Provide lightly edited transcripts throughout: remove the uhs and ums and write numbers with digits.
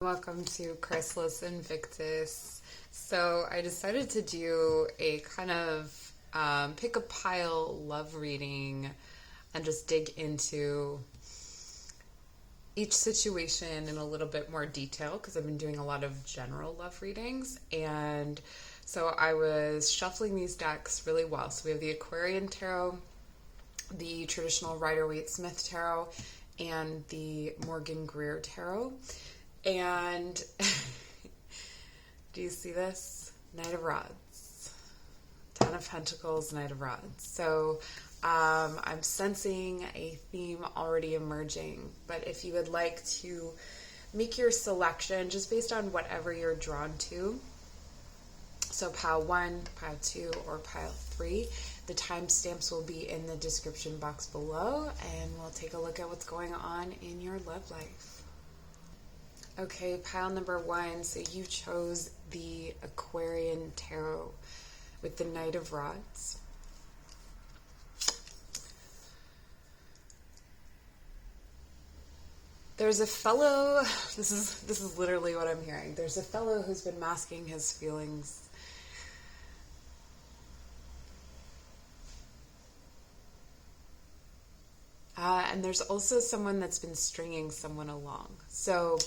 Welcome to Chrysalis Invictus. So I decided to do a kind of pick a pile love reading and just dig into each situation in a little bit more detail because I've been doing a lot of general love readings. And so I was shuffling these decks really well. So we have the Aquarian Tarot, the traditional Rider-Waite-Smith Tarot, and the Morgan Greer Tarot. And do you see this? Knight of Rods, Ten of Pentacles, Knight of Rods. So I'm sensing a theme already emerging, but if you would like to make your selection just based on whatever you're drawn to, so pile 1, pile 2, or pile 3, the timestamps will be in the description box below, and we'll take a look at what's going on in your love life. Okay, pile number 1, so you chose the Aquarian Tarot with the Knight of Rods. There's a fellow, this is literally what I'm hearing. There's a fellow who's been masking his feelings. And there's also someone that's been stringing someone along. So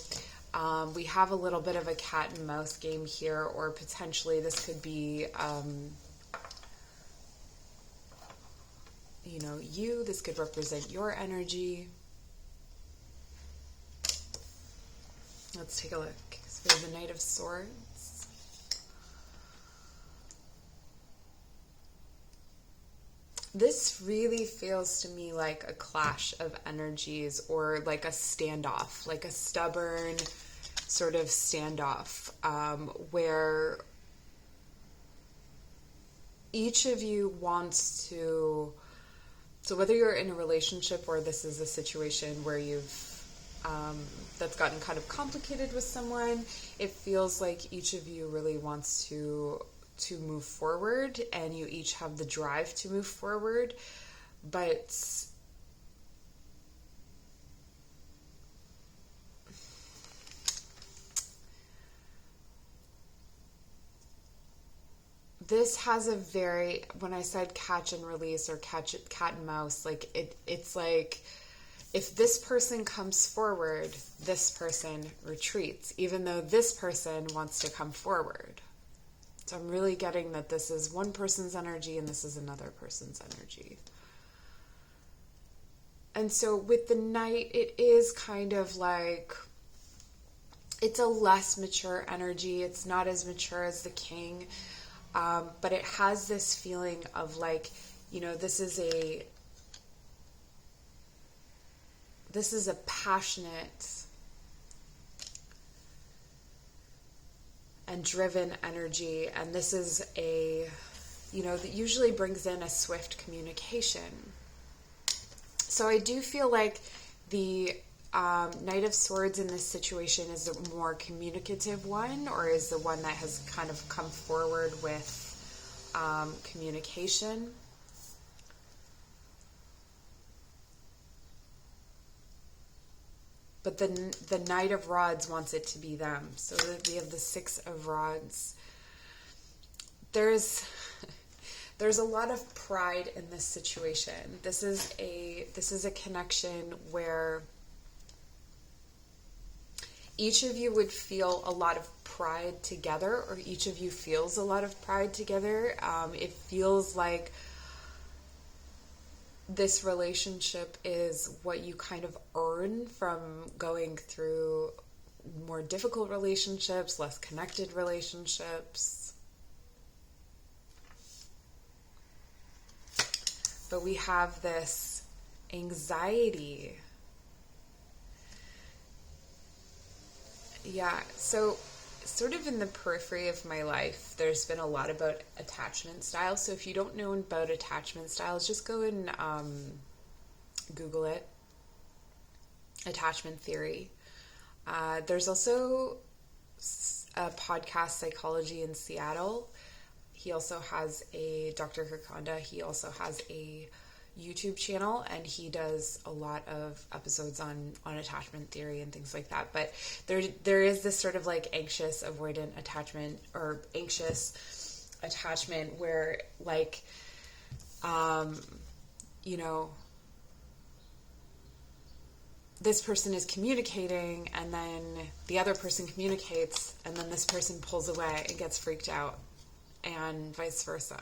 we have a little bit of a cat and mouse game here, or potentially this could be, this could represent your energy. Let's take a look. So we have the Knight of Swords. This really feels to me like a clash of energies, or like a standoff, like a stubborn sort of standoff, where each of you wants to, so whether you're in a relationship or this is a situation where you've that's gotten kind of complicated with someone, it feels like each of you really wants to move forward, and you each have the drive to move forward, but this has a very, when I said catch and release or cat and mouse, like it's like if this person comes forward, this person retreats, even though this person wants to come forward. So I'm really getting that this is one person's energy and this is another person's energy. And so with the Knight, it is kind of like, it's a less mature energy. It's not as mature as the King, but it has this feeling of like, this is a passionate and driven energy, and this is that usually brings in a swift communication. So I do feel like the Knight of Swords in this situation is the more communicative one, or is the one that has kind of come forward with communication. But the Knight of Rods wants it to be them. So we have the Six of Rods. There's a lot of pride in this situation. This is a connection where each of you would feel a lot of pride together, or each of you feels a lot of pride together. It feels like this relationship is what you kind of earn from going through more difficult relationships, less connected relationships. But we have this anxiety. Yeah, so sort of in the periphery of my life, there's been a lot about attachment styles. So if you don't know about attachment styles, just go and Google it. Attachment theory. There's also a podcast, Psychology in Seattle. He also has Dr. Hirkonda, he also has a YouTube channel, and he does a lot of episodes on attachment theory and things like that. But there is this sort of like anxious avoidant attachment, or anxious attachment, where like you know, this person is communicating, and then the other person communicates, and then this person pulls away and gets freaked out, and vice versa.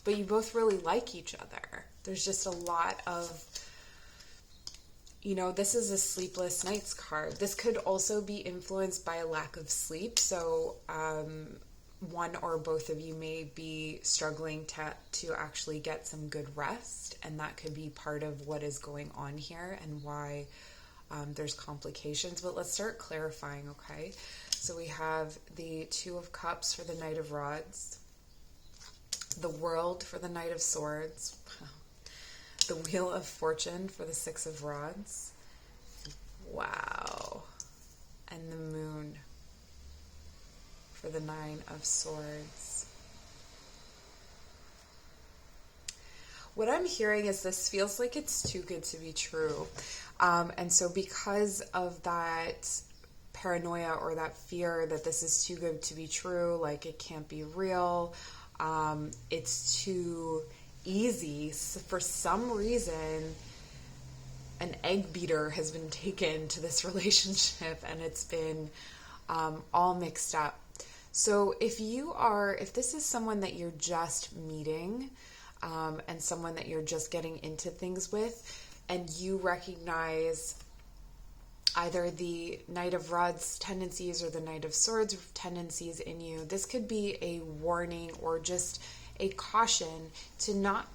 But you both really like each other. There's just a lot of, this is a sleepless nights card. This could also be influenced by a lack of sleep. So one or both of you may be struggling to actually get some good rest. And that could be part of what is going on here and why there's complications. But let's start clarifying, okay? So we have the Two of Cups for the Knight of Rods, the World for the Knight of Swords, the Wheel of Fortune for the Six of Rods, wow, and the Moon for the Nine of Swords. What I'm hearing is this feels like it's too good to be true. And so because of that paranoia or that fear that this is too good to be true, like it can't be real, it's too easy, so for some reason an egg beater has been taken to this relationship, and it's been all mixed up. So if this is someone that you're just meeting, and someone that you're just getting into things with, and you recognize either the Knight of Rods tendencies or the Knight of Swords tendencies in you, this could be a warning or just a caution to not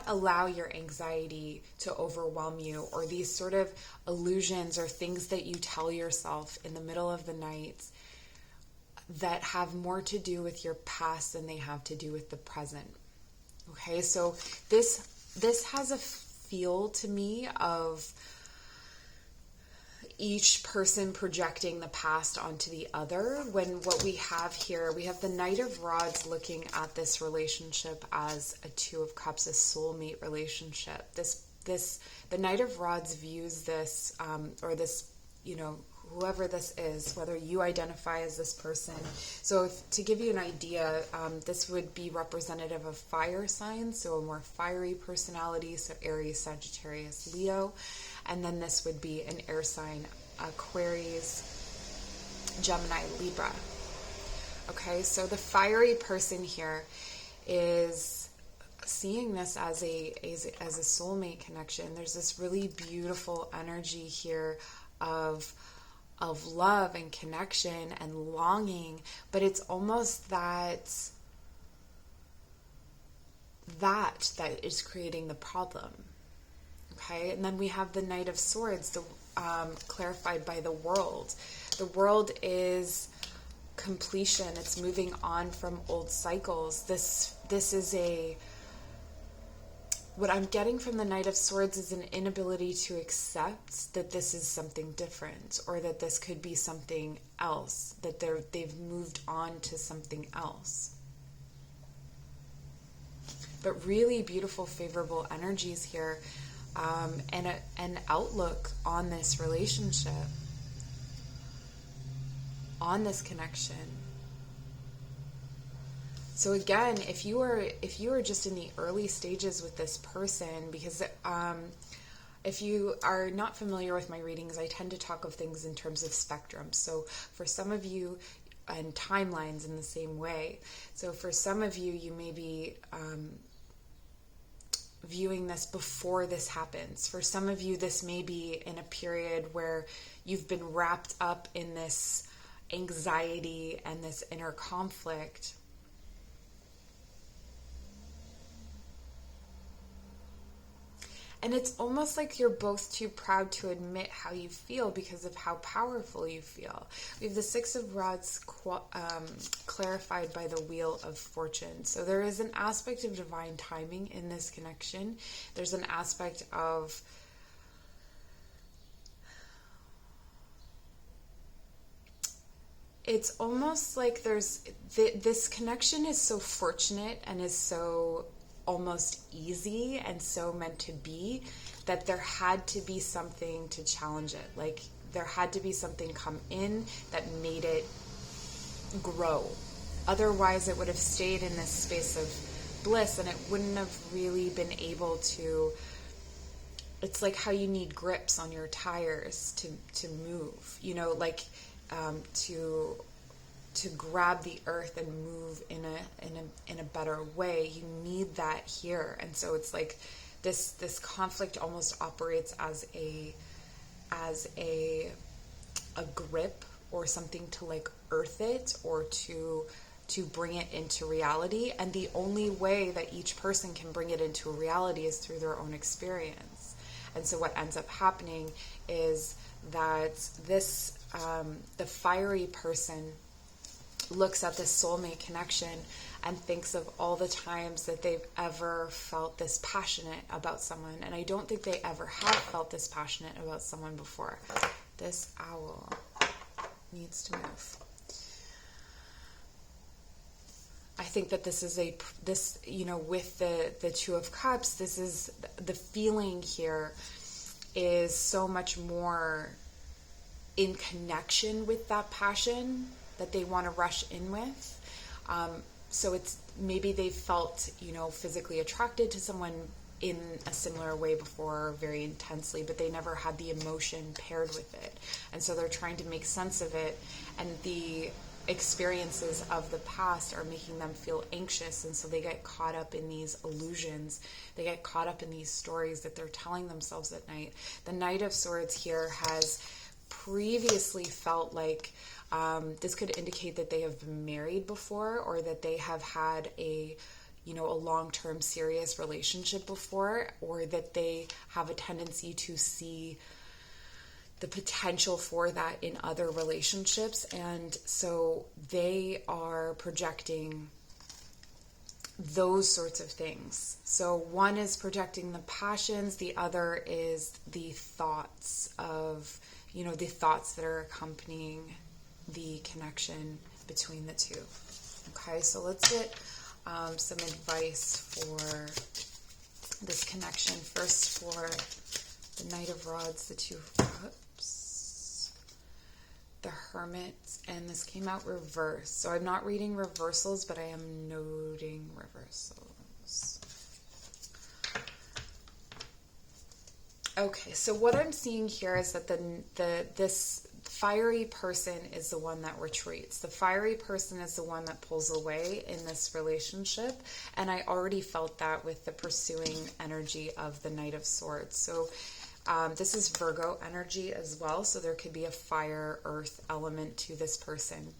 allow your anxiety to overwhelm you, or these sort of illusions or things that you tell yourself in the middle of the night that have more to do with your past than they have to do with the present. Okay, so this has a feel to me of each person projecting the past onto the other, when what we have here, we have the Knight of Rods looking at this relationship as a Two of Cups, a soulmate relationship. The Knight of Rods views this, or this, whoever this is, whether you identify as this person. So to give you an idea, this would be representative of fire signs, so a more fiery personality, so Aries, Sagittarius, Leo. And then this would be an air sign, Aquarius, Gemini, Libra. Okay, so the fiery person here is seeing this as a soulmate connection. There's this really beautiful energy here of love and connection and longing, but it's almost that is creating the problem. Okay, and then we have the Knight of Swords, clarified by the World. The World is completion. It's moving on from old cycles. This is what I'm getting from the Knight of Swords is an inability to accept that this is something different, or that this could be something else, that they've moved on to something else. But really beautiful, favorable energies here, and an outlook on this relationship, on this connection. So again, if you are just in the early stages with this person, because if you are not familiar with my readings, I tend to talk of things in terms of spectrums. So for some of you, and timelines in the same way. So for some of you, you may be viewing this before this happens. For some of you, this may be in a period where you've been wrapped up in this anxiety and this inner conflict. And it's almost like you're both too proud to admit how you feel because of how powerful you feel. We have the Six of Rods clarified by the Wheel of Fortune. So there is an aspect of divine timing in this connection. There's an aspect of it's almost like this connection is so fortunate and is so almost easy and so meant to be, that there had to be something to challenge it. Like there had to be something come in that made it grow. Otherwise it would have stayed in this space of bliss, and it wouldn't have really been able to. It's like how you need grips on your tires to move, like to grab the earth and move in a better way. You need that here. And so it's like this conflict almost operates as a grip or something to like earth it, or to bring it into reality. And the only way that each person can bring it into a reality is through their own experience. And so what ends up happening is that this the fiery person looks at this soulmate connection and thinks of all the times that they've ever felt this passionate about someone. And I don't think they ever have felt this passionate about someone before. This owl needs to move. I think that this is with the Two of Cups, this is the feeling here is so much more in connection with that passion that they want to rush in with. So it's maybe they felt, physically attracted to someone in a similar way before, very intensely, but they never had the emotion paired with it. And so they're trying to make sense of it, and the experiences of the past are making them feel anxious, and so they get caught up in these illusions. They get caught up in these stories that they're telling themselves at night. The Knight of Swords here has previously felt like this could indicate that they have been married before, or that they have had a long-term serious relationship before, or that they have a tendency to see the potential for that in other relationships. And so they are projecting those sorts of things. So one is projecting the passions, the other is the thoughts of, the thoughts that are accompanying the connection between the two. Okay, so let's get some advice for this connection. First, for the Knight of Rods, the Two of Cups, the Hermit, and this came out reversed. So I'm not reading reversals, but I am noting reversals. Okay, so what I'm seeing here is that this fiery person is the one that retreats. The fiery person is the one that pulls away in this relationship, and I already felt that with the pursuing energy of the Knight of Swords. So this is Virgo energy as well, so there could be a fire, earth element to this person.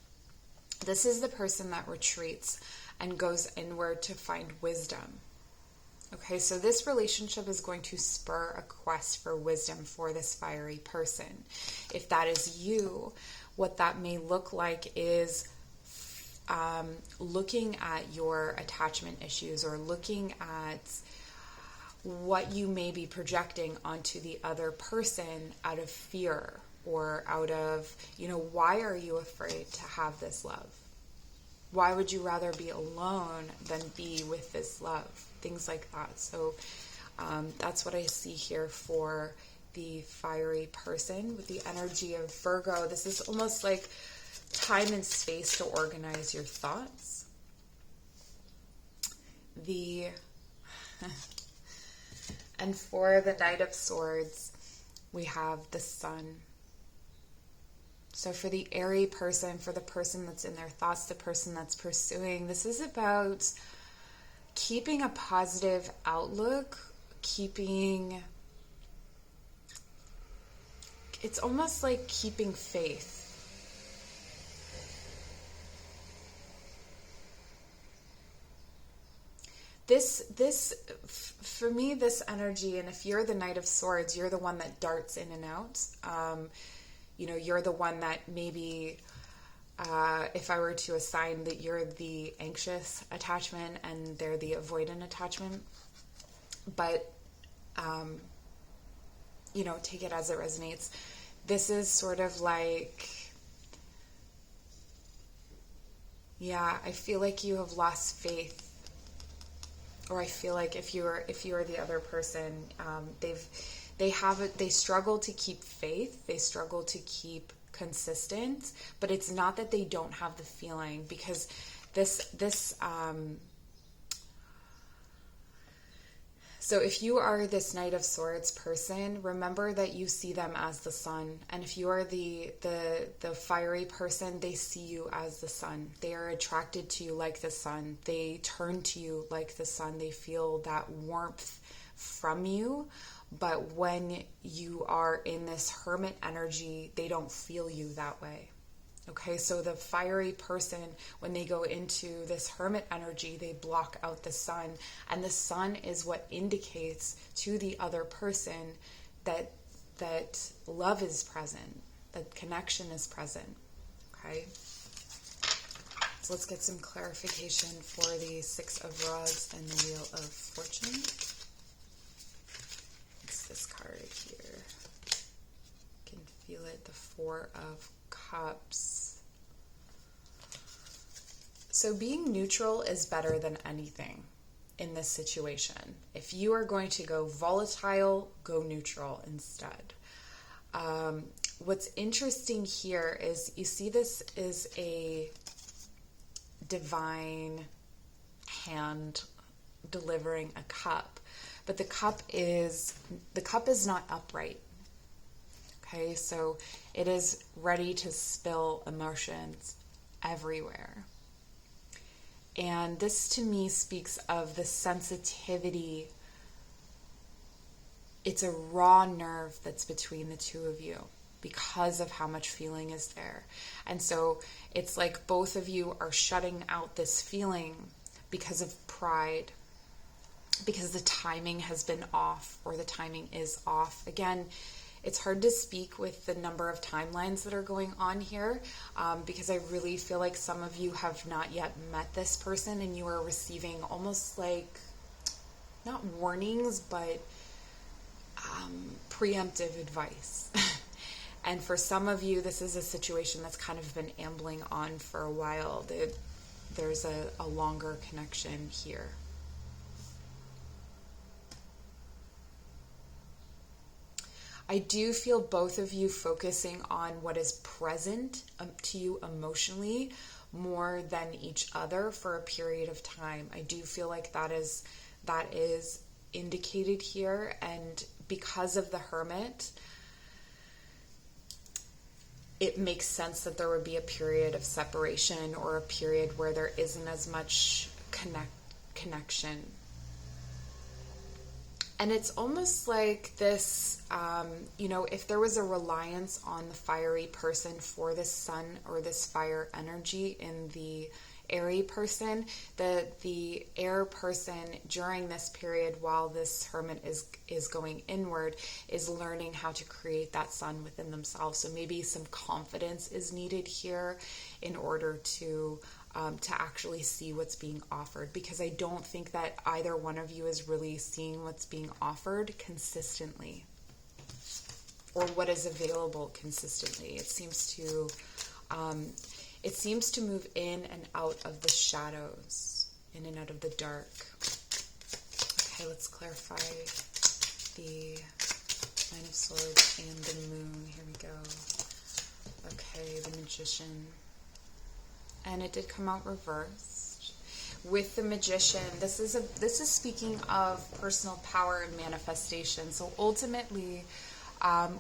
This is the person that retreats and goes inward to find wisdom. Okay, so this relationship is going to spur a quest for wisdom for this fiery person. If that is you, what that may look like is looking at your attachment issues, or looking at what you may be projecting onto the other person out of fear, or out of, why are you afraid to have this love? Why would you rather be alone than be with this love? Things like that. So that's what I see here for the fiery person with the energy of Virgo. This is almost like time and space to organize your thoughts. And for the Knight of Swords, we have the Sun. So for the airy person, for the person that's in their thoughts, the person that's pursuing, this is about keeping a positive outlook, it's almost like keeping faith. For me, this energy, and if you're the Knight of Swords, you're the one that darts in and out. You're the one that maybe, if I were to assign that you're the anxious attachment and they're the avoidant attachment, but, take it as it resonates. This is sort of like Yeah, I feel like you have lost faith, or I feel like if you're the other person, they struggle to keep faith, they struggle to keep consistent, but it's not that they don't have the feeling, because this so if you are this Knight of Swords person, remember that you see them as the sun. And if you are the fiery person, they see you as the sun. They are attracted to you like the sun. They turn to you like the sun. They feel that warmth from you. But when you are in this hermit energy, they don't feel you that way. Okay, so the fiery person, when they go into this hermit energy, they block out the sun. And the sun is what indicates to the other person that love is present, that connection is present. Okay, so let's get some clarification for the Six of Rods and the Wheel of Fortune. It's this card here. You can feel it, the Four of Cups. So being neutral is better than anything in this situation. If you are going to go volatile, go neutral instead. What's interesting here is you see this is a divine hand delivering a cup, but the cup is not upright. Okay, so it is ready to spill emotions everywhere. And this to me speaks of the sensitivity. It's a raw nerve that's between the two of you because of how much feeling is there. And so it's like both of you are shutting out this feeling because of pride, because the timing has been off, or the timing is off. Again, it's hard to speak with the number of timelines that are going on here, because I really feel like some of you have not yet met this person and you are receiving almost like, not warnings, but preemptive advice. And for some of you, this is a situation that's kind of been ambling on for a while. There's a longer connection here. I do feel both of you focusing on what is present to you emotionally more than each other for a period of time. I do feel like that is indicated here, and because of the Hermit, it makes sense that there would be a period of separation, or a period where there isn't as much connection. And it's almost like this, if there was a reliance on the fiery person for this sun or this fire energy in the airy person, the air person during this period while this hermit is going inward is learning how to create that sun within themselves. So maybe some confidence is needed here in order to actually see what's being offered, because I don't think that either one of you is really seeing what's being offered consistently, or what is available consistently. It seems to move in and out of the shadows, in and out of the dark. Okay, let's clarify the Nine of Swords and the Moon. Here we go. Okay, the Magician. And it did come out reversed. With the Magician, this is speaking of personal power and manifestation. So ultimately,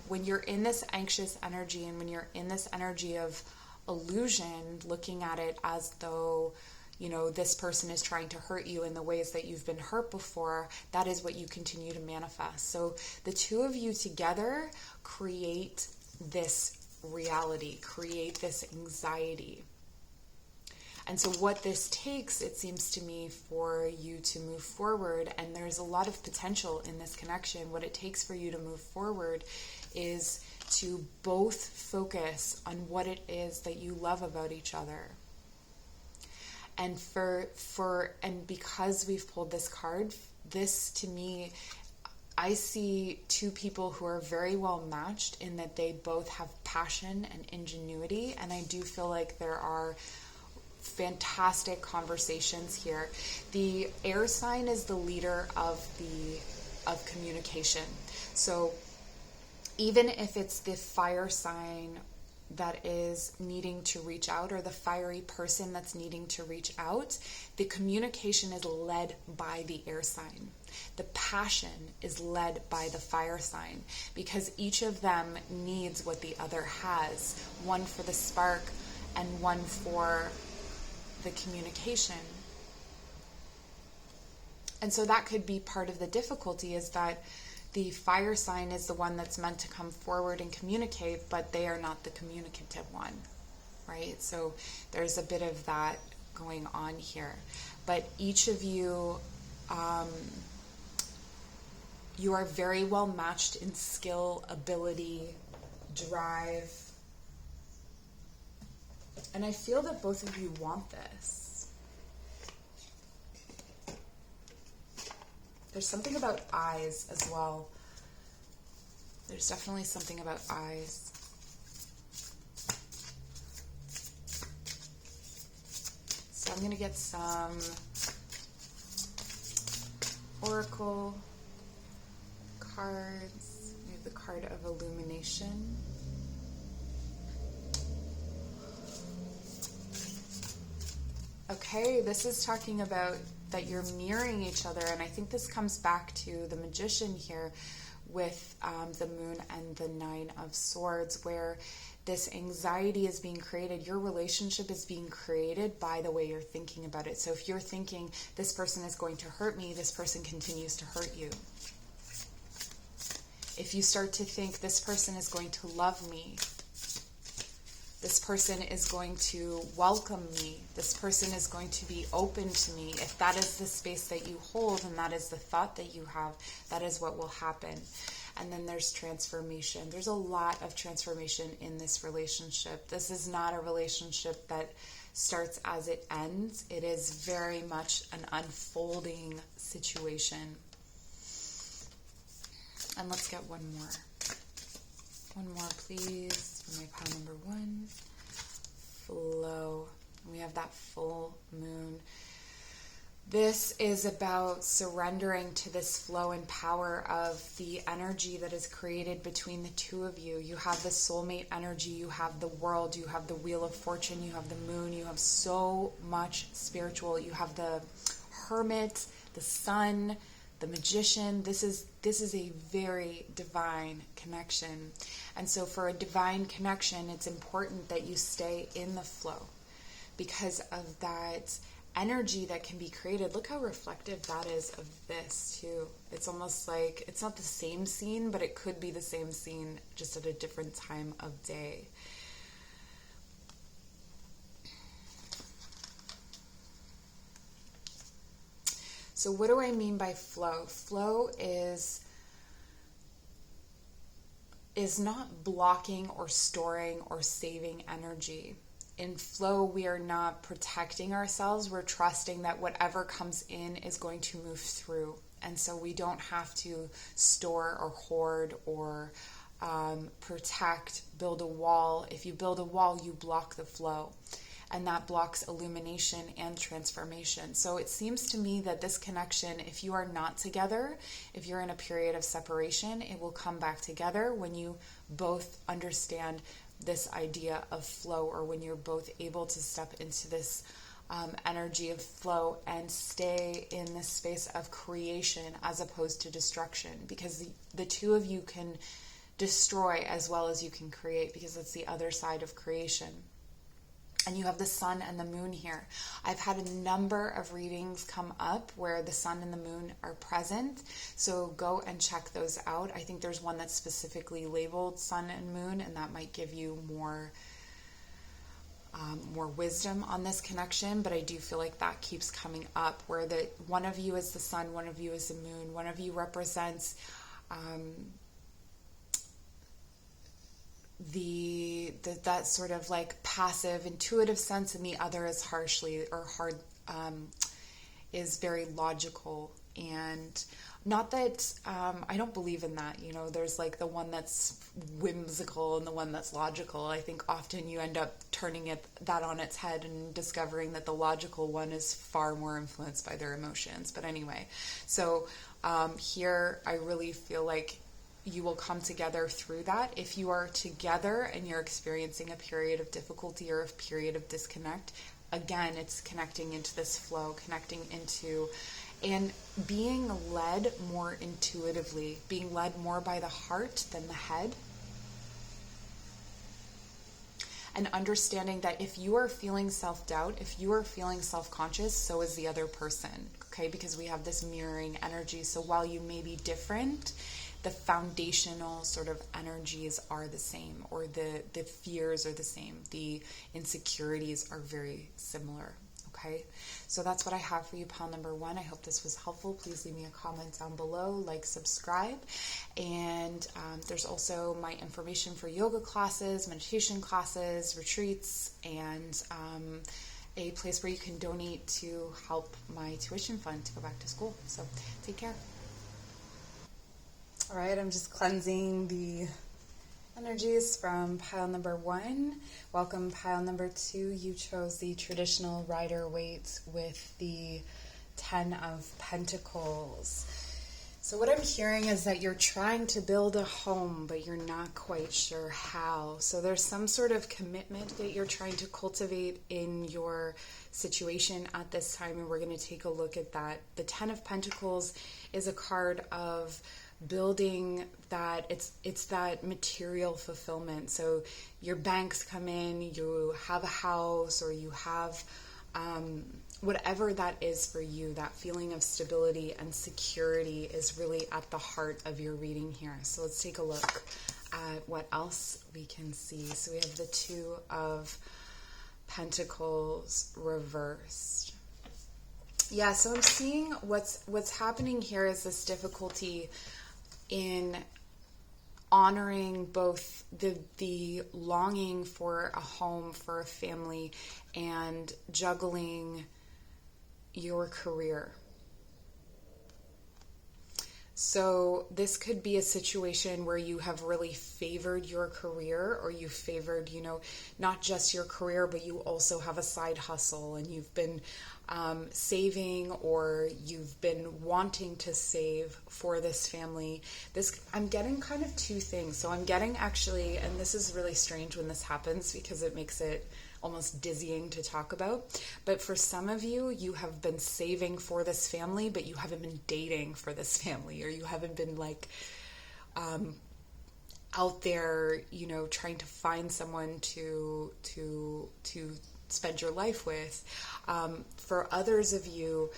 when you're in this anxious energy, and when you're in this energy of illusion, looking at it as though, this person is trying to hurt you in the ways that you've been hurt before, that is what you continue to manifest. So the two of you together create this reality, create this anxiety. And so what this takes, it seems to me, for you to move forward, and there's a lot of potential in this connection, what it takes for you to move forward is to both focus on what it is that you love about each other. And and because we've pulled this card, this to me, I see two people who are very well matched in that they both have passion and ingenuity, and I do feel like there are fantastic conversations here. The air sign is the leader of communication. So even if it's the fire sign that is needing to reach out, or the fiery person that's needing to reach out, the communication is led by the air sign. The passion is led by the fire sign, because each of them needs what the other has, one for the spark and one for the communication. And so that could be part of the difficulty, is that the fire sign is the one that's meant to come forward and communicate, but they are not the communicative one, right? So there's a bit of that going on here. But each of you, you are very well matched in skill, ability, drive. And I feel that both of you want this. There's something about eyes as well. There's definitely something about eyes. So I'm going to get some oracle cards. We have the card of illumination. Okay, this is talking about that you're mirroring each other, and I think this comes back to the Magician here with the Moon and the Nine of Swords, where this anxiety is being created. Your relationship is being created by the way you're thinking about it. So if you're thinking, this person is going to hurt me, this person continues to hurt you. If you start to think, this person is going to love me, this person is going to welcome me, this person is going to be open to me, if that is the space that you hold and that is the thought that you have, that is what will happen. And then there's transformation. There's a lot of transformation in this relationship. This is not a relationship that starts as it ends. It is very much an unfolding situation. And let's get one more. One more, please, for my pile number 1. Flow. We have that full moon. This is about surrendering to this flow and power of the energy that is created between the two of you. You have the soulmate energy, you have the world, you have the wheel of fortune, you have the moon, you have so much spiritual. You have the hermit, the sun, the magician. This is a very divine connection. And so for a divine connection, it's important that you stay in the flow because of that energy that can be created. Look how reflective that is of this too. It's almost like it's not the same scene, but it could be the same scene just at a different time of day. So what do I mean by flow? Flow is not blocking or storing or saving energy. In flow, we are not protecting ourselves. We're trusting that whatever comes in is going to move through. And so we don't have to store or hoard or protect, build a wall. If you build a wall, you block the flow. And that blocks illumination and transformation. So it seems to me that this connection, if you are not together, if you're in a period of separation, it will come back together when you both understand this idea of flow, or when you're both able to step into this energy of flow and stay in this space of creation as opposed to destruction, because the two of you can destroy as well as you can create, because it's the other side of creation. And you have the sun and the moon here. I've had a number of readings come up where the sun and the moon are present. So go and check those out. I think there's one that's specifically labeled sun and moon, and that might give you more wisdom on this connection. But I do feel like that keeps coming up, where one of you is the sun, one of you is the moon, one of you represents that sort of like passive, intuitive sense, and the other is is very logical and Not that I don't believe in that. There's like the one that's whimsical and the one that's logical. I think often you end up turning that on its head and discovering that the logical one is far more influenced by their emotions. But anyway, so here I really feel like you will come together through that. If you are together and you're experiencing a period of difficulty or a period of disconnect, again, it's connecting into this flow, connecting into and being led more intuitively, being led more by the heart than the head. And understanding that if you are feeling self-doubt, if you are feeling self-conscious, so is the other person, okay? Because we have this mirroring energy. So while you may be different, the foundational sort of energies are the same, or the fears are the same. The insecurities are very similar. Okay, so that's what I have for you, pile number 1. I hope this was helpful. Please leave me a comment down below, like, subscribe. And there's also my information for yoga classes, meditation classes, retreats, and a place where you can donate to help my tuition fund to go back to school. So take care. All right, I'm just cleansing the energies from pile number 1. Welcome, pile number 2. You chose the traditional Rider-Waite with the 10 of Pentacles. So what I'm hearing is that you're trying to build a home, but you're not quite sure how. So there's some sort of commitment that you're trying to cultivate in your situation at this time, and we're going to take a look at that. The 10 of Pentacles is a card of building that, it's that material fulfillment. So your banks come in, you have a house, or you have whatever that is for you. That feeling of stability and security is really at the heart of your reading here. So let's take a look at what else we can see. So we have the 2 of Pentacles reversed. Yeah, so I'm seeing what's happening here is this difficulty in honoring both the longing for a home, for a family, and juggling your career. So this could be a situation where you have really favored your career, or you favored, not just your career, but you also have a side hustle, and you've been saving, or you've been wanting to save for this family. I'm getting kind of 2 things. So I'm getting, actually, and this is really strange when this happens because it makes it almost dizzying to talk about. But for some of you, you have been saving for this family, but you haven't been dating for this family, or you haven't been like out there, trying to find someone to spend your life with. For others of you,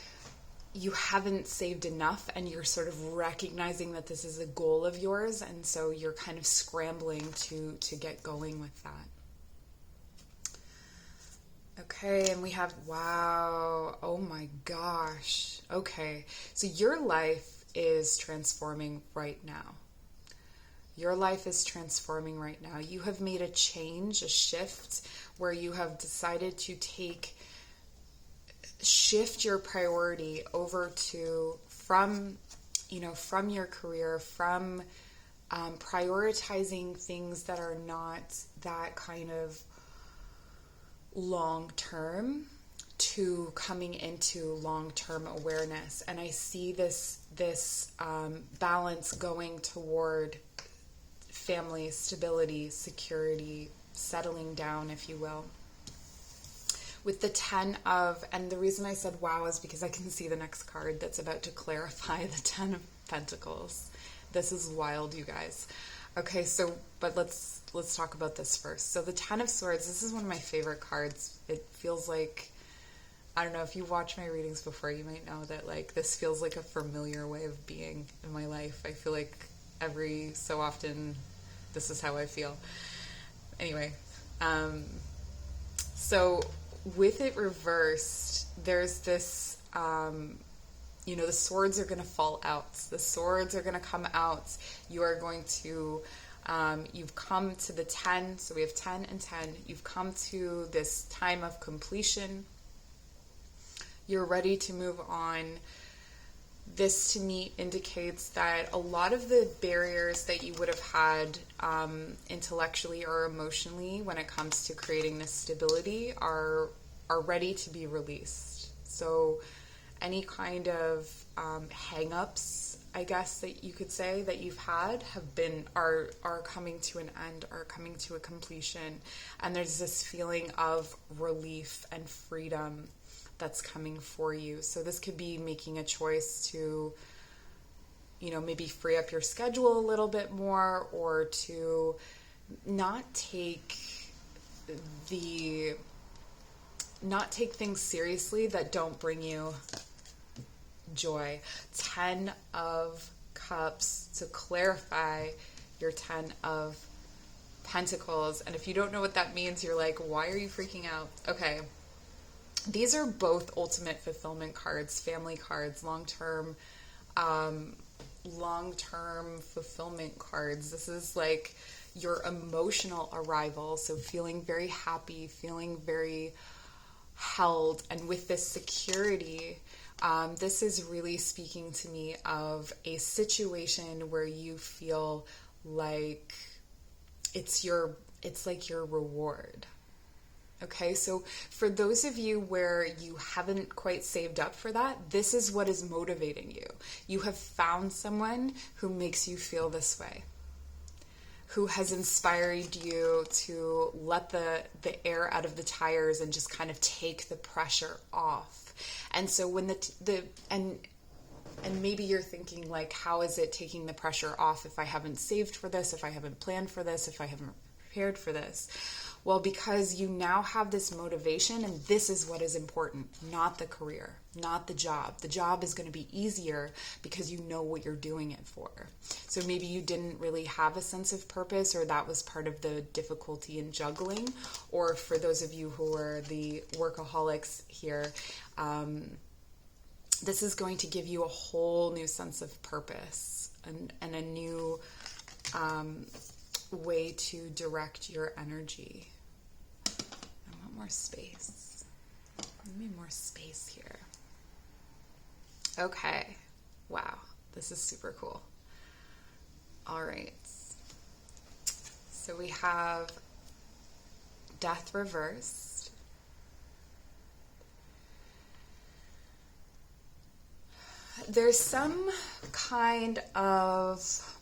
you haven't saved enough, and you're sort of recognizing that this is a goal of yours, and so you're kind of scrambling to get going with that. Okay, and we have, wow, oh my gosh. Okay, so your life is transforming right now. Your life is transforming right now. You have made a change, a shift, where you have decided to shift your priority over to, from your career, from prioritizing things that are not that kind of long-term, to coming into long-term awareness. And I see this balance going toward family, stability, security, settling down, if you will. With the 10 of, and the reason I said wow is because I can see the next card that's about to clarify the 10 of Pentacles. This is wild, you guys. Okay, so, but let's talk about this first. So the 10 of Swords, this is one of my favorite cards. It feels like, I don't know, if you've watched my readings before, you might know that like this feels like a familiar way of being in my life. I feel like every so often this is how I feel. Anyway, so with it reversed, there's this, the swords are going to fall out. The swords are going to come out. You are going to, you've come to the 10. So we have 10 and 10. You've come to this time of completion. You're ready to move on. This to me indicates that a lot of the barriers that you would have had intellectually or emotionally when it comes to creating this stability are ready to be released. So any kind of hang-ups, I guess that you could say, that you've had are coming to an end, are coming to a completion, and there's this feeling of relief and freedom that's coming for you. So this could be making a choice to, maybe free up your schedule a little bit more, or to not take things seriously that don't bring you joy. 10 of Cups, to clarify, your 10 of Pentacles. And if you don't know what that means, you're like, why are you freaking out? Okay. These are both ultimate fulfillment cards, family cards, long-term fulfillment cards. This is like your emotional arrival. So feeling very happy, feeling very held, and with this security, this is really speaking to me of a situation where you feel like it's like your reward. Okay, so for those of you where you haven't quite saved up for that, this is what is motivating you. You have found someone who makes you feel this way, who has inspired you to let the air out of the tires and just kind of take the pressure off. And so when and maybe you're thinking like, how is it taking the pressure off if I haven't saved for this, if I haven't planned for this, if I haven't prepared for this? Well, because you now have this motivation, and this is what is important, not the career, not the job. The job is going to be easier because you know what you're doing it for. So maybe you didn't really have a sense of purpose, or that was part of the difficulty in juggling. Or for those of you who are the workaholics here, this is going to give you a whole new sense of purpose and a new way to direct your energy. I want more space. Give me more space here. Okay. Wow. This is super cool. All right. So we have Death reversed. There's some kind of,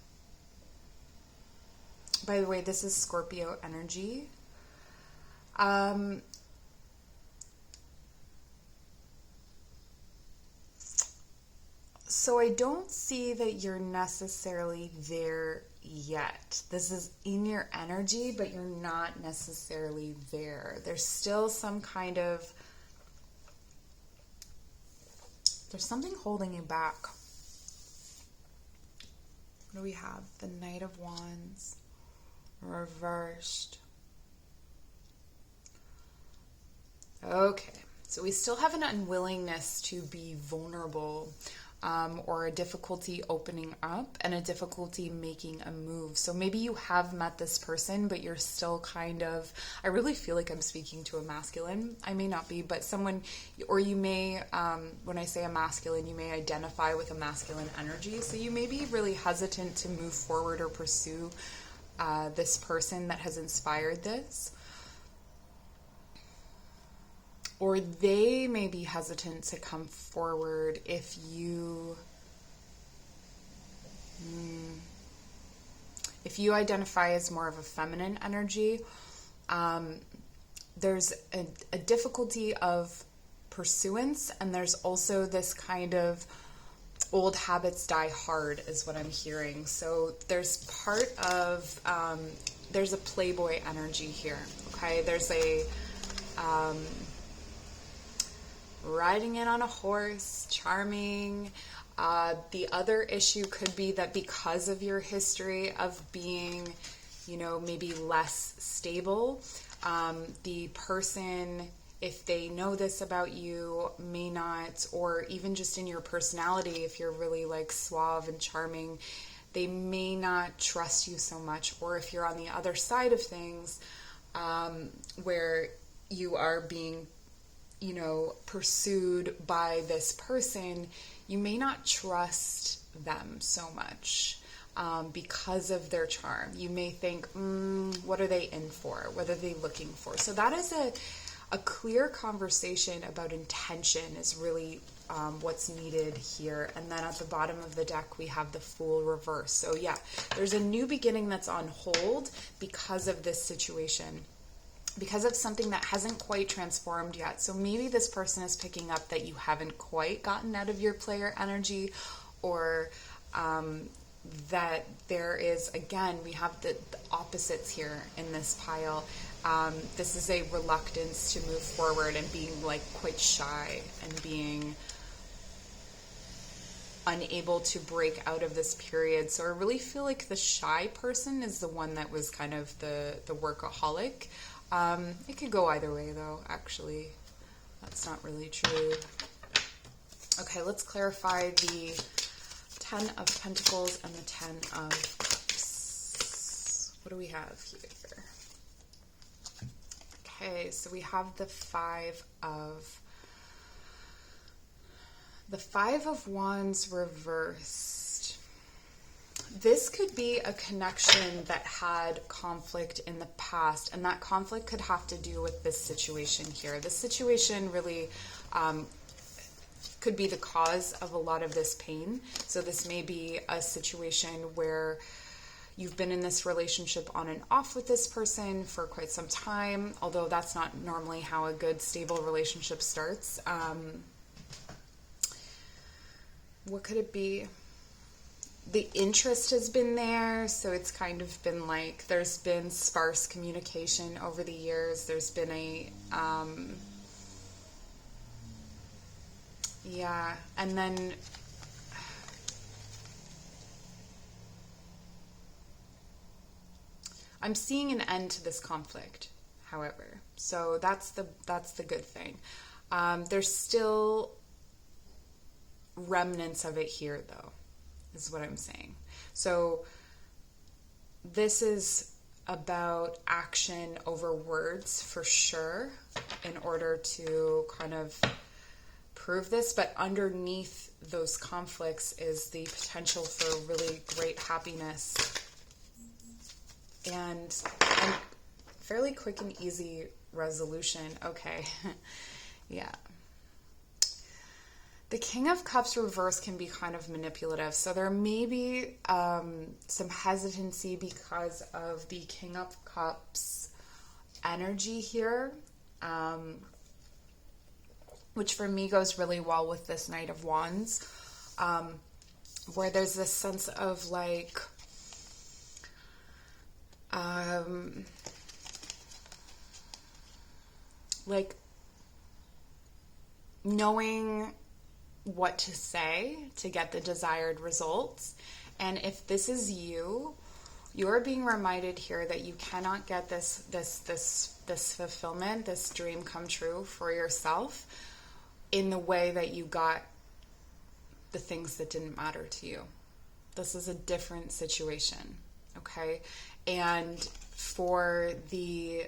by the way, this is Scorpio energy. So I don't see that you're necessarily there yet. This is in your energy, but you're not necessarily there. There's still some kind of, there's something holding you back. What do we have? The Knight of Wands reversed. Okay, so we still have an unwillingness to be vulnerable, or a difficulty opening up and a difficulty making a move. So maybe you have met this person, but you're still kind of, I really feel like I'm speaking to a masculine. I may not be, but someone, or you may, when I say a masculine, you may identify with a masculine energy. So you may be really hesitant to move forward or pursue this person that has inspired this. Or they may be hesitant to come forward if you identify as more of a feminine energy. There's a difficulty of pursuance, and there's also this kind of old habits die hard is what I'm hearing. So there's part of, there's a playboy energy here, okay? There's a riding in on a horse, charming. The other issue could be that because of your history of being, maybe less stable, the person, if they know this about you, may not, or even just in your personality, if you're really like suave and charming, they may not trust you so much. Or if you're on the other side of things, where you are being pursued by this person, you may not trust them so much because of their charm. You may think, what are they in for? What are they looking for? So that is a clear conversation about intention is really what's needed here. And then at the bottom of the deck, we have the Fool reverse. So yeah, there's a new beginning that's on hold because of this situation, because of something that hasn't quite transformed yet. So maybe this person is picking up that you haven't quite gotten out of your player energy, or that there is, again, we have the opposites here in this pile. This is a reluctance to move forward and being like quite shy and being unable to break out of this period. So I really feel like the shy person is the one that was kind of the workaholic. It could go either way though, actually. That's not really true. Okay, let's clarify the 10 of Pentacles and the 10 of Cups. What do we have here? Okay, so we have the Five of Wands reversed. This could be a connection that had conflict in the past, and that conflict could have to do with this situation here. This situation really could be the cause of a lot of this pain. So this may be a situation where you've been in this relationship on and off with this person for quite some time, although that's not normally how a good, stable relationship starts. What could it be? The interest has been there, so it's kind of been like there's been sparse communication over the years. There's been a yeah, and then I'm seeing an end to this conflict, however. So that's the good thing. There's still remnants of it here, though, is what I'm saying. So this is about action over words for sure in order to kind of prove this, but underneath those conflicts is the potential for really great happiness and fairly quick and easy resolution. Okay. Yeah. The King of Cups reverse can be kind of manipulative. So there may be some hesitancy because of the King of Cups energy here, which for me goes really well with this Knight of Wands, where there's this sense of like, knowing what to say to get the desired results. And if this is you're being reminded here that you cannot get this fulfillment, this dream come true for yourself in the way that you got the things that didn't matter to you. This is a different situation, okay? And for the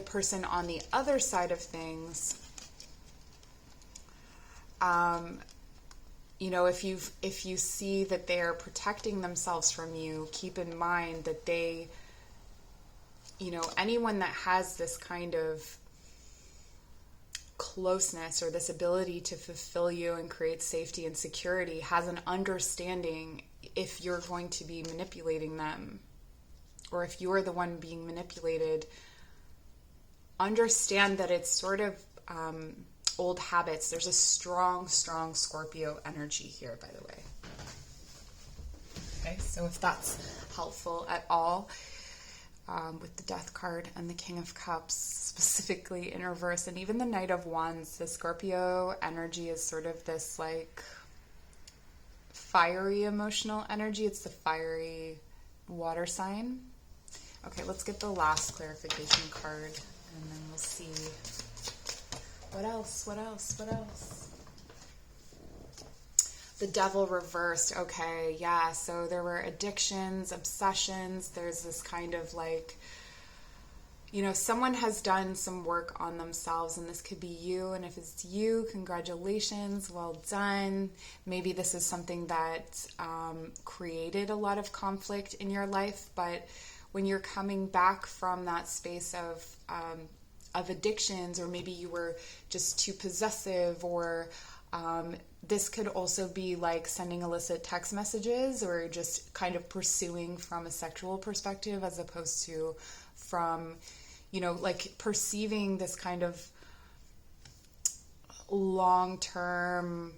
person on the other side of things, you know, if you see that they are protecting themselves from you, keep in mind that they, you know, anyone that has this kind of closeness or this ability to fulfill you and create safety and security has an understanding if you're going to be manipulating them, or if you're the one being manipulated. Understand that it's sort of old habits. There's a strong Scorpio energy here, by the way. Okay, so if that's helpful at all, with the Death card and the King of Cups specifically in reverse, and even the Knight of Wands, the Scorpio energy is sort of this like fiery emotional energy. It's the fiery water sign. Okay, let's get the last clarification card and then we'll see what else. The Devil reversed. Okay, yeah, so there were addictions, obsessions. There's this kind of like, someone has done some work on themselves, and this could be you. And if it's you, congratulations, well done. Maybe this is something that created a lot of conflict in your life, but when you're coming back from that space of addictions, or maybe you were just too possessive, or this could also be like sending illicit text messages, or just kind of pursuing from a sexual perspective as opposed to from, like perceiving this kind of long-term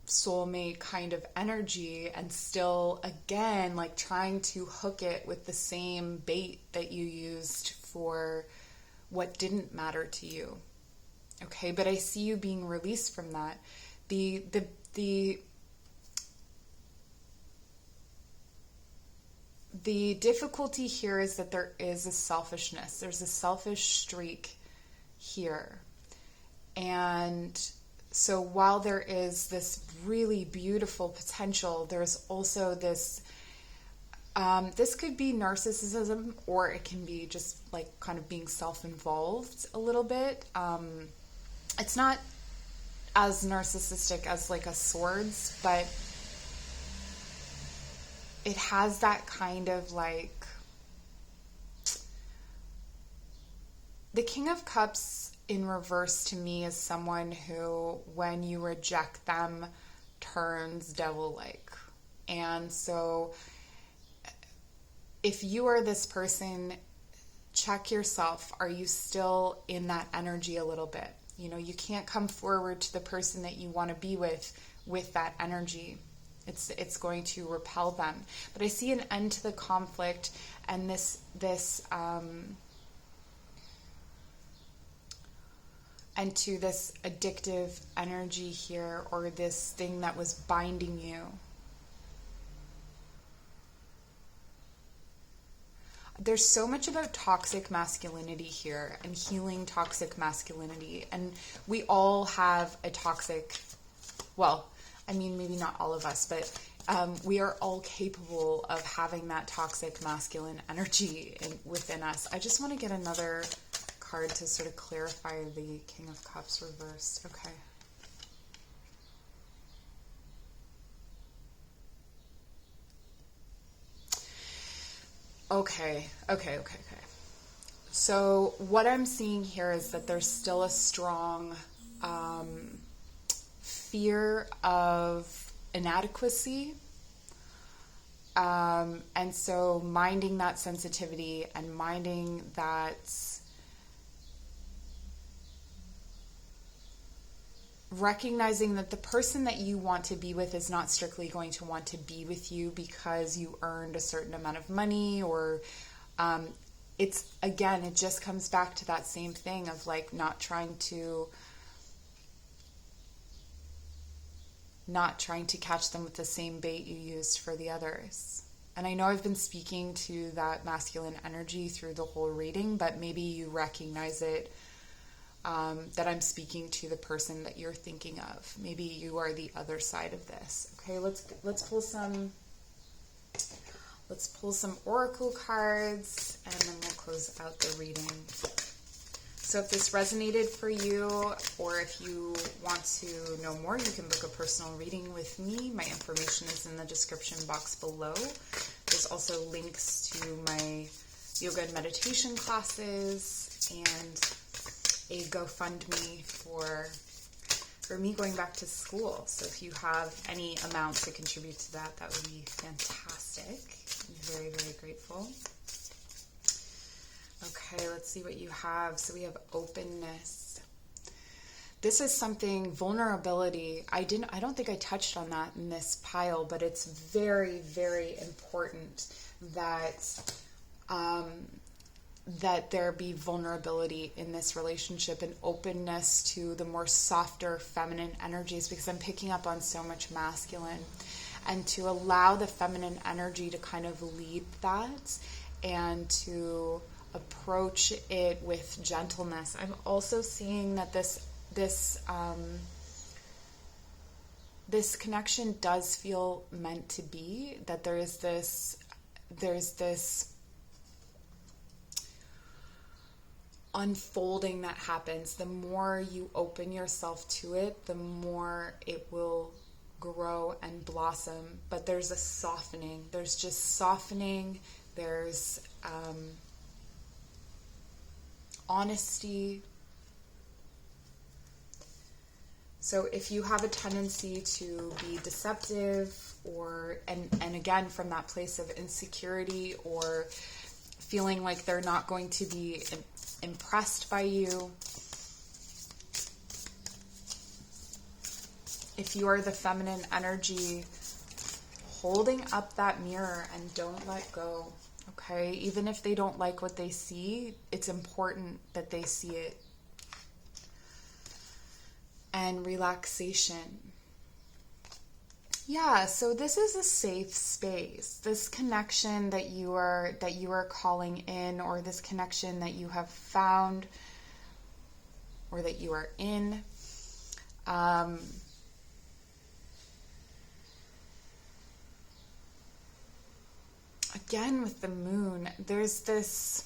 soulmate kind of energy, and still, again, like trying to hook it with the same bait that you used for what didn't matter to you. Okay, but I see you being released from that. The difficulty here is that there is a selfishness. There's a selfish streak here. And so while there is this really beautiful potential, there's also this, this could be narcissism, or it can be just like kind of being self-involved a little bit. It's not as narcissistic as like a swords, but it has that kind of like, the King of Cups in reverse to me is someone who, when you reject them, turns devil-like. And so if you are this person, check yourself. Are you still in that energy a little bit? You can't come forward to the person that you want to be with that energy. It's going to repel them. But I see an end to the conflict, and this and to this addictive energy here, or this thing that was binding you. There's so much about toxic masculinity here, and healing toxic masculinity. And we all have a toxic, well, I mean, maybe not all of us, but we are all capable of having that toxic masculine energy within us. I just want to get another card to sort of clarify the King of Cups reversed. Okay. Okay. So what I'm seeing here is that there's still a strong fear of inadequacy. And so minding that sensitivity and minding that recognizing that the person that you want to be with is not strictly going to want to be with you because you earned a certain amount of money, or it just comes back to that same thing of like not trying to catch them with the same bait you used for the others. And I know I've been speaking to that masculine energy through the whole reading, but maybe you recognize it, that I'm speaking to the person that you're thinking of. Maybe you are the other side of this. Okay, let's pull some oracle cards, and then we'll close out the reading. So if this resonated for you, or if you want to know more, you can book a personal reading with me. My information is in the description box below. There's also links to my yoga and meditation classes, and a GoFundMe for me going back to school. So if you have any amount to contribute to that, that would be fantastic. I'm very, very grateful. Okay, let's see what you have. So we have openness. This is something, vulnerability. I don't think I touched on that in this pile, but it's very, very important that that there be vulnerability in this relationship and openness to the more softer feminine energies, because I'm picking up on so much masculine, and to allow the feminine energy to kind of lead that and to approach it with gentleness. I'm also seeing that this connection does feel meant to be, that there's this unfolding that happens. The more you open yourself to it, the more it will grow and blossom. But there's a softening. There's just softening. There's honesty. So if you have a tendency to be deceptive, and again from that place of insecurity, or feeling like they're not going to be impressed by you, if you are the feminine energy, holding up that mirror and don't let go, okay? Even if they don't like what they see, it's important that they see it. And relaxation. Yeah, so this is a safe space. This connection that you are calling in, or this connection that you have found, or that you are in, again with the moon, there's this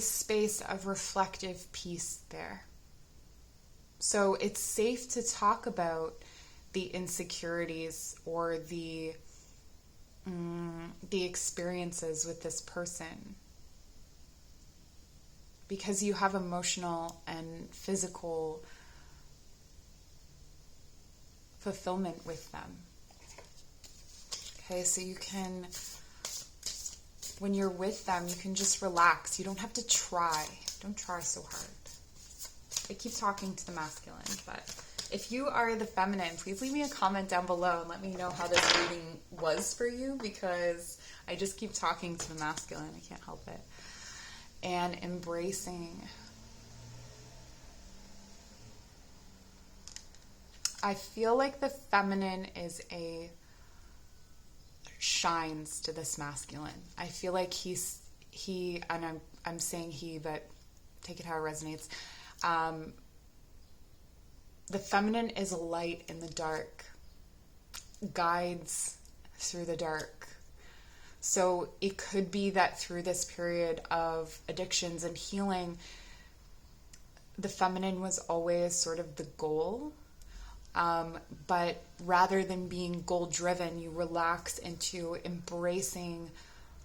space of reflective peace there. So it's safe to talk about the insecurities or the experiences with this person, because you have emotional and physical fulfillment with them. Okay, so you can, when you're with them, you can just relax. You don't have to try. Don't try so hard. I keep talking to the masculine, but if you are the feminine, please leave me a comment down below and let me know how this reading was for you, because I just keep talking to the masculine. I can't help it. And embracing. I feel like the feminine shines to this masculine. I feel like he, and I'm saying he, but take it how it resonates. The feminine is a light in the dark, guides through the dark. So it could be that through this period of addictions and healing, the feminine was always sort of the goal. But rather than being goal-driven, you relax into embracing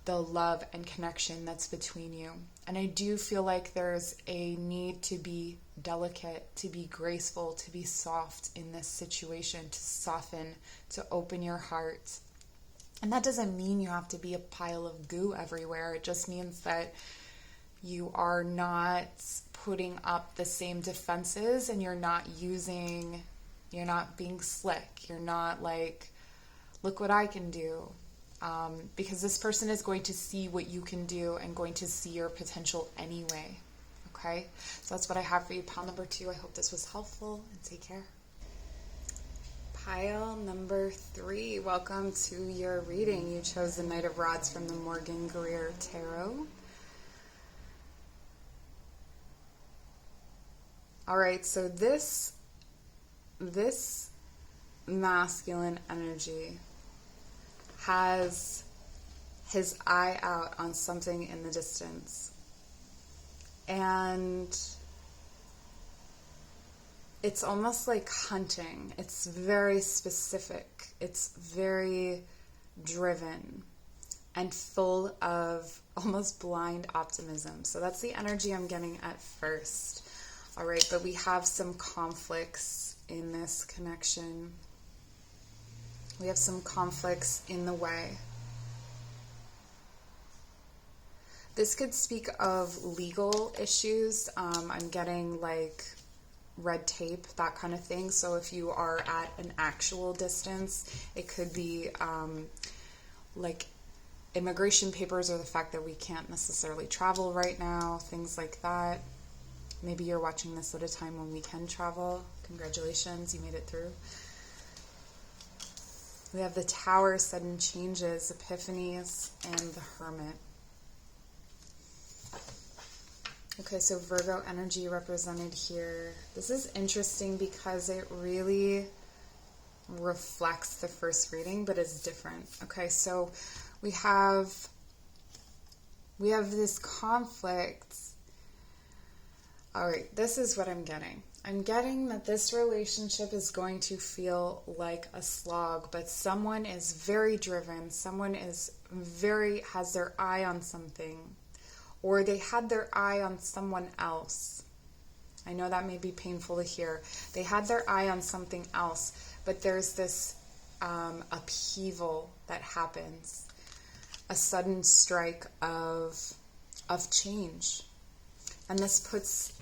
the love and connection that's between you. And I do feel like there's a need to be delicate, to be graceful, to be soft in this situation, to soften, to open your heart. And that doesn't mean you have to be a pile of goo everywhere. It just means that you are not putting up the same defenses, and you're not being slick. You're not like, look what I can do. Because this person is going to see what you can do and going to see your potential anyway. Okay? So that's what I have for you. Pile number 2. I hope this was helpful, and take care. Pile number 3. Welcome to your reading. You chose the Knight of Rods from the Morgan Greer Tarot. All right, so this masculine energy has his eye out on something in the distance. And it's almost like hunting. It's very specific. It's very driven and full of almost blind optimism. So that's the energy I'm getting at first. All right, but we have some conflicts in this connection. We have some conflicts in the way. This could speak of legal issues. I'm getting like red tape, that kind of thing. So if you are at an actual distance, it could be like immigration papers, or the fact that we can't necessarily travel right now, things like that. Maybe you're watching this at a time when we can travel. Congratulations, you made it through. We have the Tower, sudden changes, epiphanies, and the Hermit. Okay, so Virgo energy represented here. This is interesting because it really reflects the first reading, but it's different. Okay, so we have We have this conflict. All right, this is what I'm getting. I'm getting that this relationship is going to feel like a slog, but someone is very driven. Someone has their eye on something, or they had their eye on someone else. I know that may be painful to hear. They had their eye on something else, but there's this upheaval that happens, a sudden strike of change. And this puts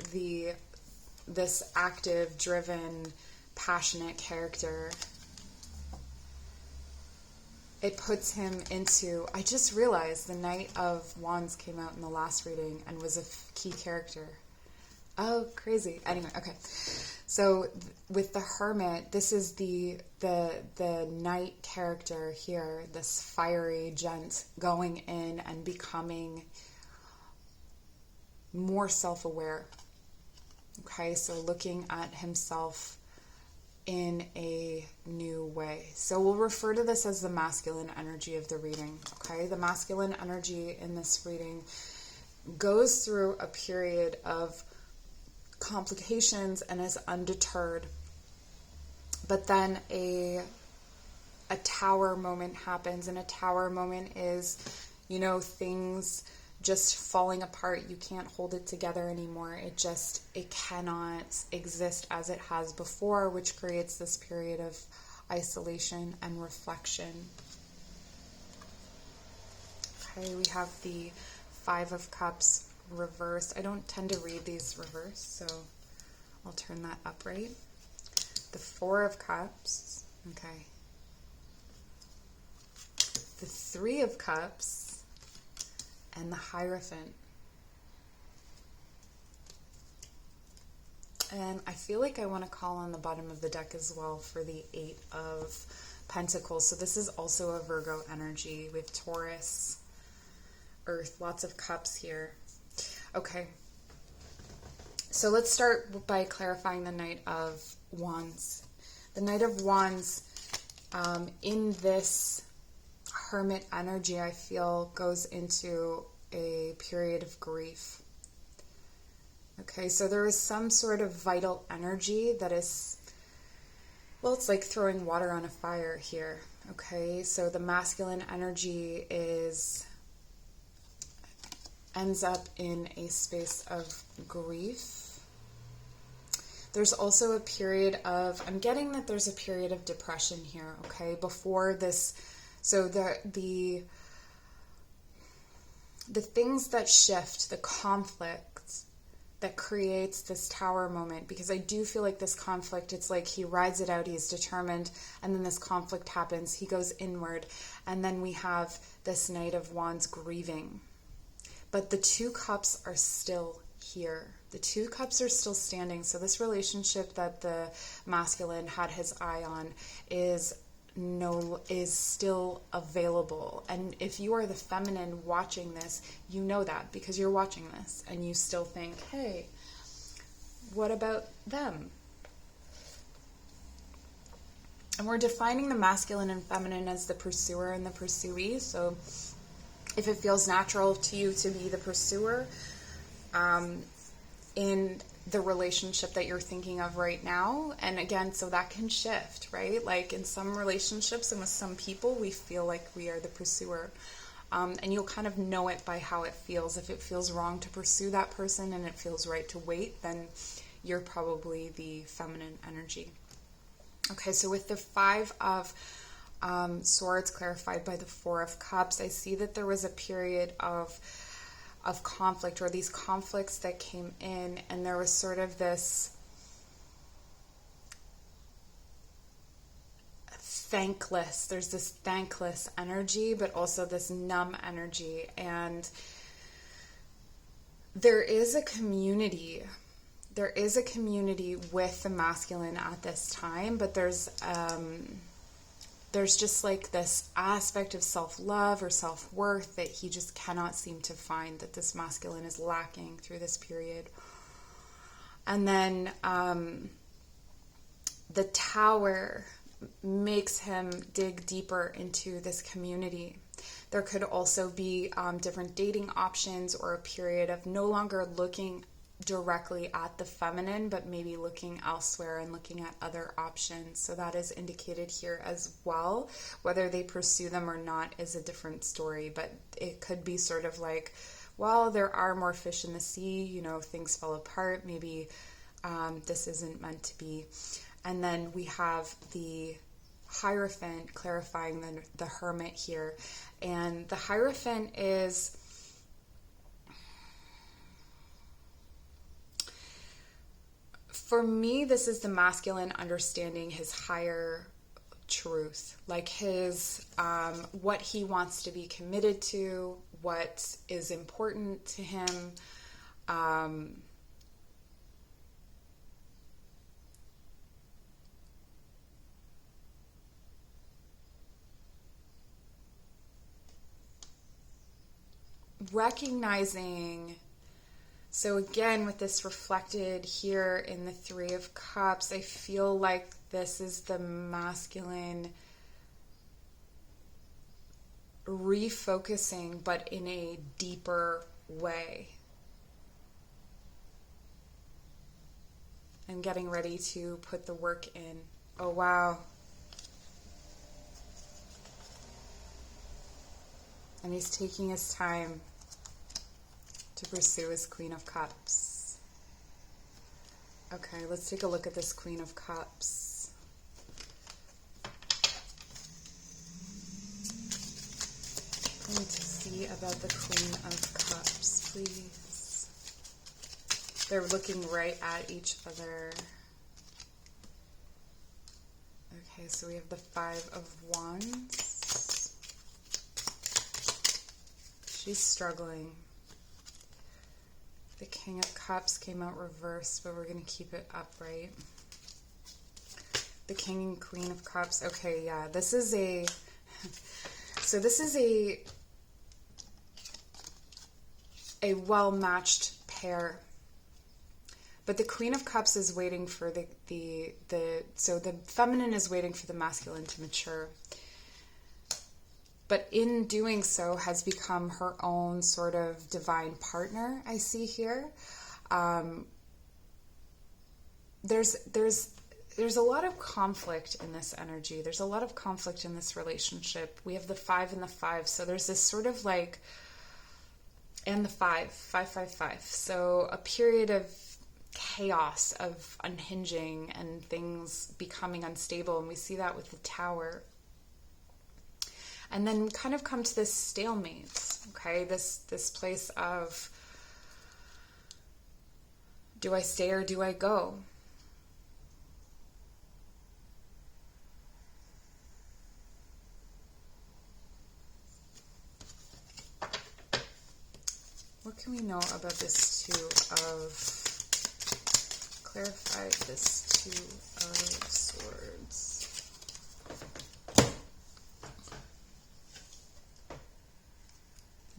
this active, driven, passionate character, it puts him into, I just realized the Knight of Wands came out in the last reading and was a key character. Oh, crazy. Anyway, okay. So with the Hermit, this is the Knight character here, this fiery gent going in and becoming more self-aware. Okay, so looking at himself in a new way. So we'll refer to this as the masculine energy of the reading. Okay, the masculine energy in this reading goes through a period of complications and is undeterred. But then a tower moment happens, and a tower moment is, things just falling apart. You can't hold it together anymore. It cannot exist as it has before, which creates this period of isolation and reflection. Okay, we have the Five of Cups reversed. I don't tend to read these reversed, so I'll turn that upright. The Four of Cups, okay. The Three of Cups, and the Hierophant. And I feel like I want to call on the bottom of the deck as well for the Eight of Pentacles. So this is also a Virgo energy with Taurus, Earth, lots of cups here. Okay. So let's start by clarifying the Knight of Wands. The Knight of Wands in this Hermit energy, I feel, goes into a period of grief. Okay, so there is some sort of vital energy that is, well, it's like throwing water on a fire here. Okay, so the masculine energy ends up in a space of grief. There's also a period of, I'm getting that there's a period of depression here, okay, before this. So the things that shift, the conflict that creates this tower moment, because I do feel like this conflict, it's like he rides it out, he's determined, and then this conflict happens, he goes inward, and then we have this Knight of Wands grieving. But the Two Cups are still here. The Two Cups are still standing. So this relationship that the masculine had his eye on is still available. And if you are the feminine watching this, you know that because you're watching this and you still think, hey, what about them? And we're defining the masculine and feminine as the pursuer and the pursuee. So if it feels natural to you to be the pursuer in the relationship that you're thinking of right now, and again, so that can shift, right? Like in some relationships and with some people, we feel like we are the pursuer. And you'll kind of know it by how it feels. If it feels wrong to pursue that person and it feels right to wait, then you're probably the feminine energy. Okay, so with the Five of Swords clarified by the Four of Cups, I see that there was a period of conflict, or these conflicts that came in, and there was sort of this there's this thankless energy, but also this numb energy. And there is a community with the masculine at this time, but there's just like this aspect of self-love or self-worth that he just cannot seem to find, that this masculine is lacking through this period. And then the Tower makes him dig deeper into this community. There could also be different dating options, or a period of no longer looking directly at the feminine, but maybe looking elsewhere and looking at other options. So that is indicated here as well. Whether they pursue them or not is a different story, but it could be sort of like, well, there are more fish in the sea, you know, things fell apart, maybe this isn't meant to be. And then we have the Hierophant clarifying the Hermit here. And the Hierophant is, for me, this is the masculine understanding his higher truth, like his, what he wants to be committed to, what is important to him. Recognizing, so again, with this reflected here in the Three of Cups, I feel like this is the masculine refocusing, but in a deeper way. And getting ready to put the work in. Oh, wow. And he's taking his time to pursue his Queen of Cups. Okay, let's take a look at this Queen of Cups. I need to see about the Queen of Cups, please. They're looking right at each other. Okay, so we have the Five of Wands. She's struggling. The King of Cups came out reversed, but we're going to keep it upright. The King and Queen of Cups. Okay, yeah, this is a... So this is a well-matched pair. But the Queen of Cups is waiting for so the feminine is waiting for the masculine to mature. But in doing so has become her own sort of divine partner, I see here. There's a lot of conflict in this energy. There's a lot of conflict in this relationship. We have the 5 and the 5. So there's this sort of like, and the 5, 5, 5, 5. So a period of chaos, of unhinging and things becoming unstable. And we see that with the Tower. And then we kind of come to this stalemate, okay? This place of, do I stay or do I go? What can we know about this clarify this Two of Swords?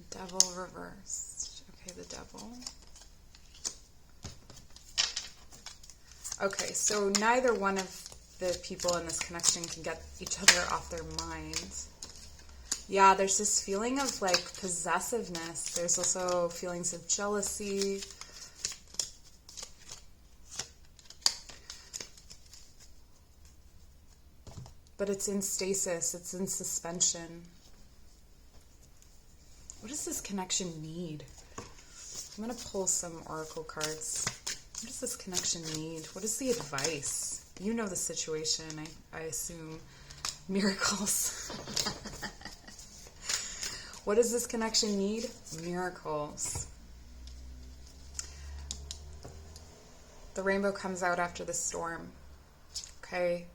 Devil reversed. Okay, the Devil. Okay, so neither one of the people in this connection can get each other off their minds. Yeah, there's this feeling of like possessiveness. There's also feelings of jealousy. But it's in stasis, it's in suspension. What does this connection need? I'm going to pull some oracle cards. What does this connection need? What is the advice? You know the situation, I assume. Miracles. What does this connection need? Miracles. The rainbow comes out after the storm. Okay?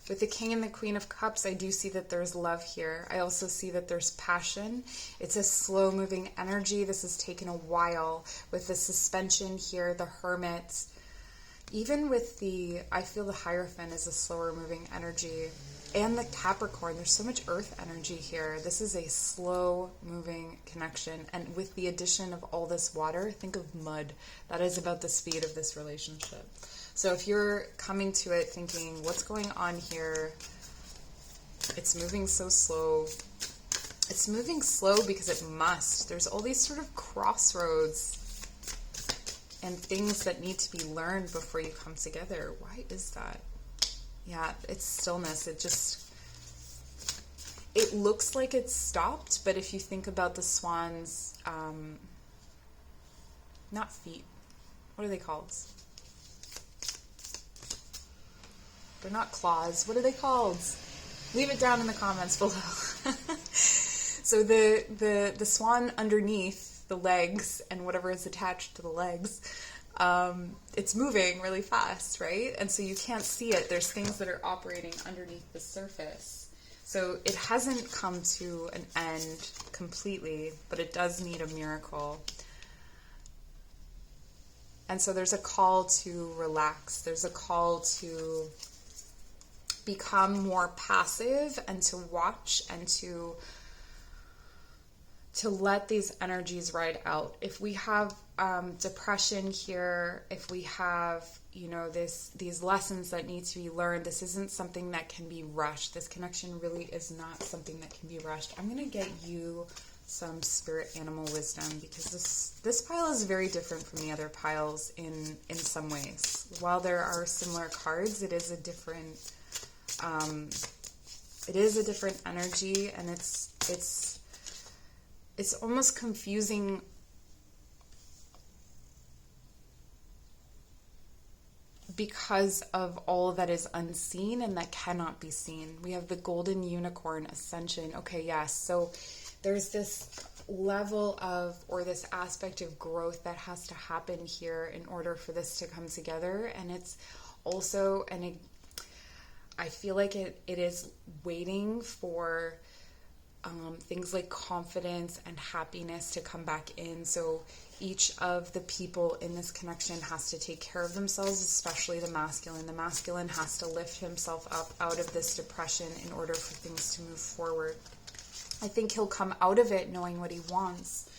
With the King and the Queen of Cups, I do see that there's love here. I also see that there's passion. It's a slow-moving energy. This has taken a while. With the suspension here, the Hermit. Even with I feel the Hierophant is a slower-moving energy. And the Capricorn, there's so much earth energy here. This is a slow-moving connection. And with the addition of all this water, think of mud. That is about the speed of this relationship. So if you're coming to it thinking, what's going on here? It's moving so slow. It's moving slow because it must. There's all these sort of crossroads and things that need to be learned before you come together. Why is that? Yeah, it's stillness. It looks like it's stopped, but if you think about the swan's, not feet, what are they called? They're not claws. What are they called? Leave it down in the comments below. So the swan underneath the legs and whatever is attached to the legs, it's moving really fast, right? And so you can't see it. There's things that are operating underneath the surface. So it hasn't come to an end completely, but it does need a miracle. And so there's a call to relax. There's a call to become more passive and to watch and to let these energies ride out. If we have depression here, if we have, these lessons that need to be learned, this isn't something that can be rushed. This connection really is not something that can be rushed. I'm going to get you some spirit animal wisdom, because this pile is very different from the other piles in some ways. While there are similar cards, it is a different energy, and it's almost confusing because of all that is unseen and that cannot be seen. We have the golden unicorn ascension. Okay, yes. So there's this level of, or this aspect of growth that has to happen here in order for this to come together. And it's also, I feel like it is waiting for things like confidence and happiness to come back in. So each of the people in this connection has to take care of themselves, especially the masculine. The masculine has to lift himself up out of this depression in order for things to move forward. I think he'll come out of it knowing what he wants,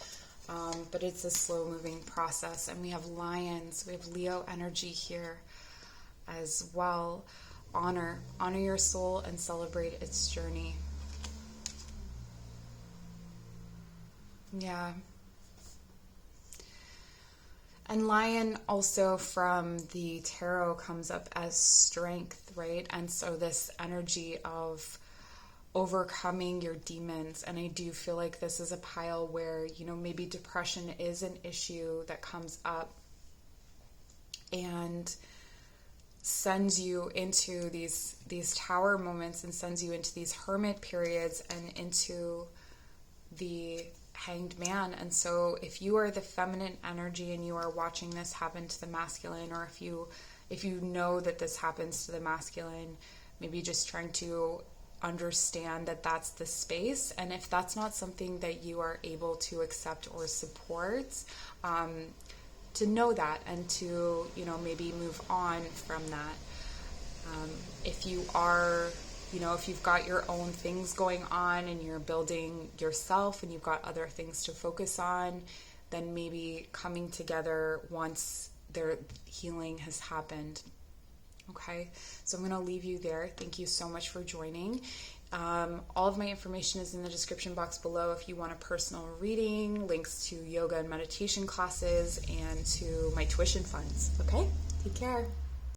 but it's a slow moving process. And we have lions, we have Leo energy here as well. Honor your soul and celebrate its journey. Yeah. And lion also from the tarot comes up as strength, right? And so this energy of overcoming your demons. And I do feel like this is a pile where, maybe depression is an issue that comes up and sends you into these tower moments and sends you into these hermit periods and into the hanged man. And so if you are the feminine energy and you are watching this happen to the masculine, or if you know that this happens to the masculine, maybe just trying to understand that that's the space. And if that's not something that you are able to accept or support, to know that and to, maybe move on from that. If you are, if you've got your own things going on and you're building yourself and you've got other things to focus on, then maybe coming together once their healing has happened. Okay, so I'm going to leave you there. Thank you so much for joining. All of my information is in the description box below if you want a personal reading, links to yoga and meditation classes, and to my tuition funds. Okay, take care.